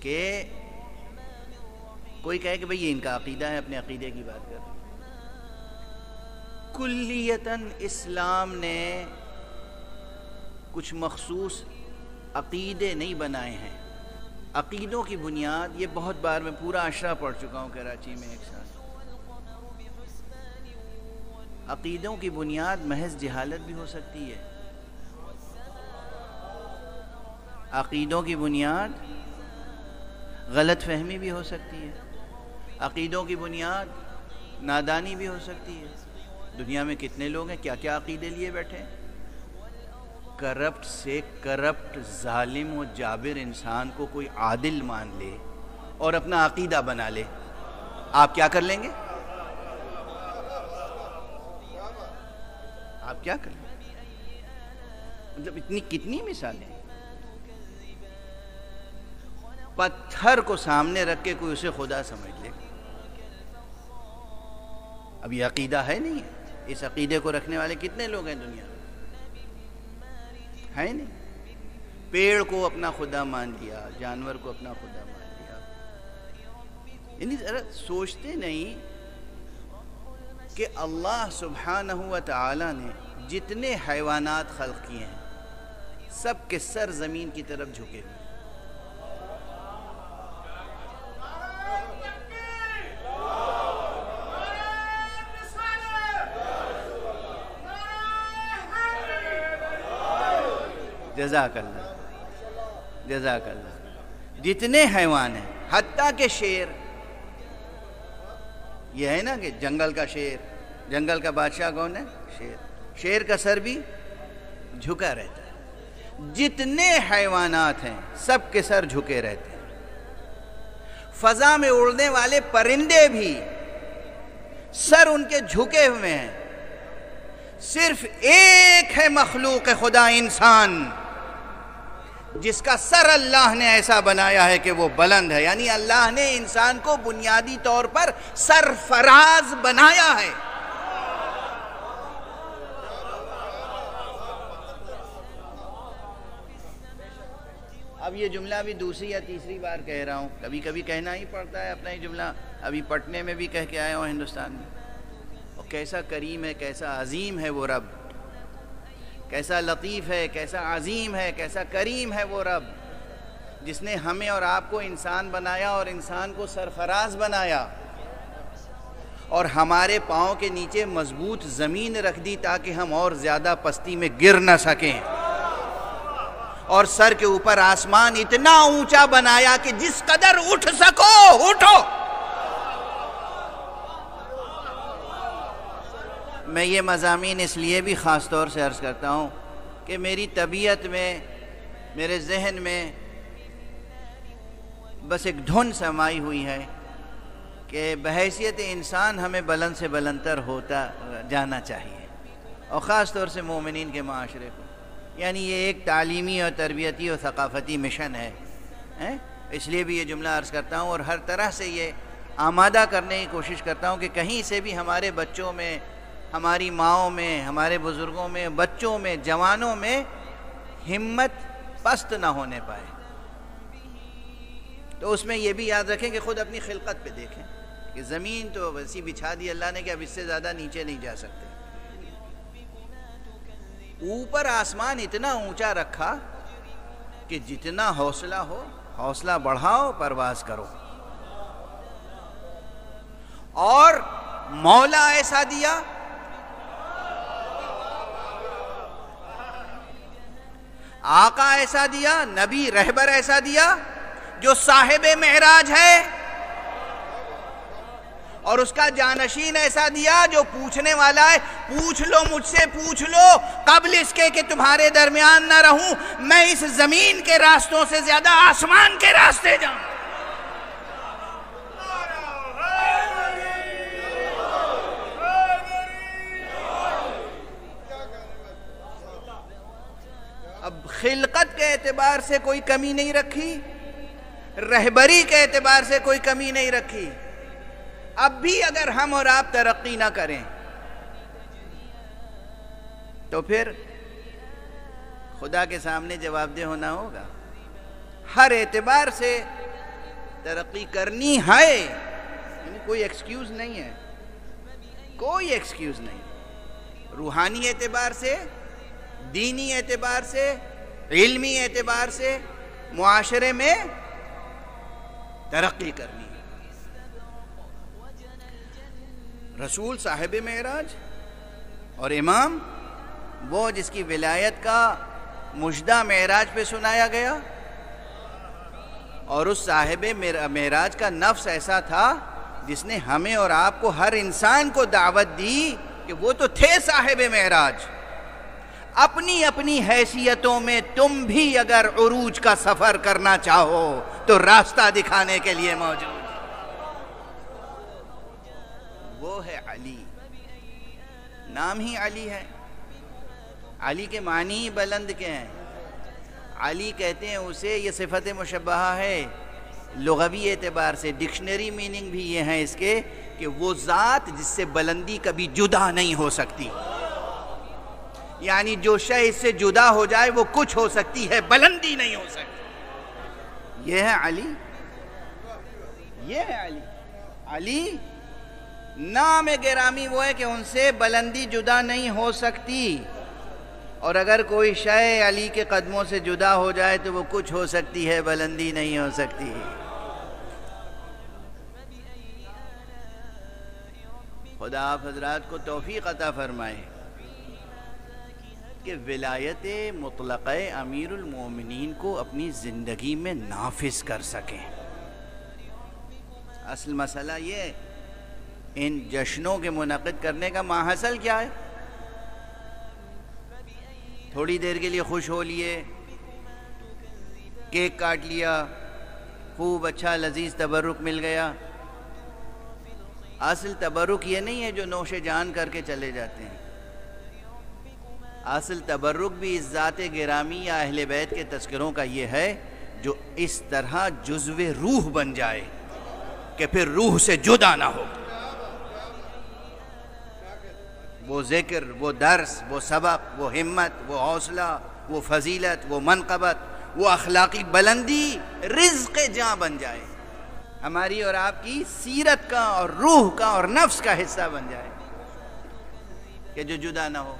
کہ کوئی کہے کہ بھئی یہ ان کا عقیدہ ہے، اپنے عقیدے کی بات کر رہے ہیں۔ کلیتاً اسلام نے کچھ مخصوص عقیدے نہیں بنائے ہیں۔ عقیدوں کی بنیاد، یہ بہت بار میں پورا عشرہ پڑھ چکا ہوں کراچی میں ایک ساتھ، عقیدوں کی بنیاد محض جہالت بھی ہو سکتی ہے، عقیدوں کی بنیاد غلط فہمی بھی ہو سکتی ہے، عقیدوں کی بنیاد نادانی بھی ہو سکتی ہے۔ دنیا میں کتنے لوگ ہیں کیا کیا عقیدے لیے بیٹھے ہیں، کرپٹ سے کرپٹ ظالم و جابر انسان کو کوئی عادل مان لے اور اپنا عقیدہ بنا لے، آپ کیا کر لیں گے؟ آپ کیا کر لیں گے؟ مطلب اتنی کتنی مثالیں، پتھر کو سامنے رکھ کے کوئی اسے خدا سمجھ لے، اب یہ عقیدہ ہے نہیں ہے؟ اس عقیدے کو رکھنے والے کتنے لوگ ہیں دنیا میں؟ ہے نہیں۔ پیڑ کو اپنا خدا مان لیا، جانور کو اپنا خدا مان لیا، یعنی ذرا سوچتے نہیں کہ اللہ سبحانہ و تعالی نے جتنے حیوانات خلق کیے ہیں سب کے سر زمین کی طرف جھکے ہوئے، جزاک اللہ جزاک اللہ، جتنے حیوان ہیں، حتیٰ کہ شیر، یہ ہے نا کہ جنگل کا شیر، جنگل کا بادشاہ کون ہے؟ شیر، شیر کا سر بھی جھکا رہتا ہے، جتنے حیوانات ہیں سب کے سر جھکے رہتے ہیں، فضا میں اڑنے والے پرندے بھی سر ان کے جھکے ہوئے ہیں، صرف ایک ہے مخلوق خدا انسان جس کا سر اللہ نے ایسا بنایا ہے کہ وہ بلند ہے، یعنی اللہ نے انسان کو بنیادی طور پر سرفراز بنایا ہے۔ اب یہ جملہ بھی دوسری یا تیسری بار کہہ رہا ہوں، کبھی کبھی کہنا ہی پڑتا ہے اپنا ہی جملہ، ابھی پٹنے میں بھی کہہ کے آیا ہوں ہندوستان میں، اور کیسا کریم ہے، کیسا عظیم ہے وہ رب، کیسا لطیف ہے، کیسا عظیم ہے، کیسا کریم ہے وہ رب جس نے ہمیں اور آپ کو انسان بنایا اور انسان کو سرفراز بنایا اور ہمارے پاؤں کے نیچے مضبوط زمین رکھ دی تاکہ ہم اور زیادہ پستی میں گر نہ سکیں، اور سر کے اوپر آسمان اتنا اونچا بنایا کہ جس قدر اٹھ سکو اٹھو۔ میں یہ مضامین اس لیے بھی خاص طور سے عرض کرتا ہوں کہ میری طبیعت میں، میرے ذہن میں بس ایک دھن سمائی ہوئی ہے کہ بحیثیت انسان ہمیں بلند سے بلندتر ہوتا جانا چاہیے، اور خاص طور سے مومنین کے معاشرے کو، یعنی یہ ایک تعلیمی اور تربیتی اور ثقافتی مشن ہے، اس لیے بھی یہ جملہ عرض کرتا ہوں، اور ہر طرح سے یہ آمادہ کرنے کی کوشش کرتا ہوں کہ کہیں سے بھی ہمارے بچوں میں، ہماری ماؤں میں، ہمارے بزرگوں میں، بچوں میں، جوانوں میں ہمت پست نہ ہونے پائے۔ تو اس میں یہ بھی یاد رکھیں کہ خود اپنی خلقت پہ دیکھیں کہ زمین تو ویسی بچھا دی اللہ نے کہ اب اس سے زیادہ نیچے نہیں جا سکتے، اوپر آسمان اتنا اونچا رکھا کہ جتنا حوصلہ ہو حوصلہ بڑھاؤ، پرواز کرو، اور مولا ایسا دیا، آقا ایسا دیا، نبی رہبر ایسا دیا جو صاحب معراج ہے، اور اس کا جانشین ایسا دیا جو پوچھنے والا ہے، پوچھ لو مجھ سے، پوچھ لو قبل اس کے کہ تمہارے درمیان نہ رہوں، میں اس زمین کے راستوں سے زیادہ آسمان کے راستے جاؤں۔ اب خلقت کے اعتبار سے کوئی کمی نہیں رکھی، رہبری کے اعتبار سے کوئی کمی نہیں رکھی، اب بھی اگر ہم اور آپ ترقی نہ کریں تو پھر خدا کے سامنے جواب دہ ہونا ہوگا۔ ہر اعتبار سے ترقی کرنی ہے، یعنی کوئی ایکسکیوز نہیں ہے، کوئی ایکسکیوز نہیں، روحانی اعتبار سے، دینی اعتبار سے، علمی اعتبار سے معاشرے میں ترقی کرنی ہے۔ رسول صاحب معراج اور امام وہ جس کی ولایت کا مژدہ معراج پہ سنایا گیا، اور اس صاحب معراج کا نفس ایسا تھا جس نے ہمیں اور آپ کو، ہر انسان کو دعوت دی کہ وہ تو تھے صاحب معراج، اپنی اپنی حیثیتوں میں تم بھی اگر عروج کا سفر کرنا چاہو تو راستہ دکھانے کے لیے موجود، وہ ہے علی، نام ہی علی ہے۔ علی کے معنی بلند کے ہیں، علی کہتے ہیں اسے، یہ صفت مشبہہ ہے لغوی اعتبار سے، ڈکشنری میننگ بھی یہ ہے اس کے کہ وہ ذات جس سے بلندی کبھی جدا نہیں ہو سکتی، یعنی جو شے اس سے جدا ہو جائے وہ کچھ ہو سکتی ہے، بلندی نہیں ہو سکتی، یہ ہے علی، یہ ہے علی۔ علی نام گرامی وہ ہے کہ ان سے بلندی جدا نہیں ہو سکتی، اور اگر کوئی شے علی کے قدموں سے جدا ہو جائے تو وہ کچھ ہو سکتی ہے، بلندی نہیں ہو سکتی۔ خدا آپ حضرات کو توفیق عطا فرمائے کہ ولایت مطلقہ امیر المومنین کو اپنی زندگی میں نافذ کر سکیں۔ اصل مسئلہ یہ ان جشنوں کے منعقد کرنے کا ماحصل کیا ہے؟ تھوڑی دیر کے لیے خوش ہو لیے، کیک کاٹ لیا، خوب اچھا لذیذ تبرک مل گیا۔ اصل تبرک یہ نہیں ہے جو نوش جان کر کے چلے جاتے ہیں، اصل تبرک بھی اس ذات گرامی یا اہل بیت کے تذکروں کا یہ ہے جو اس طرح جزو روح بن جائے کہ پھر روح سے جدا نہ ہو۔ وہ ذکر، وہ درس، وہ سبق، وہ ہمت، وہ حوصلہ، وہ فضیلت، وہ منقبت، وہ اخلاقی بلندی رزق جاں بن جائے، ہماری اور آپ کی سیرت کا اور روح کا اور نفس کا حصہ بن جائے کہ جو جدا نہ ہو۔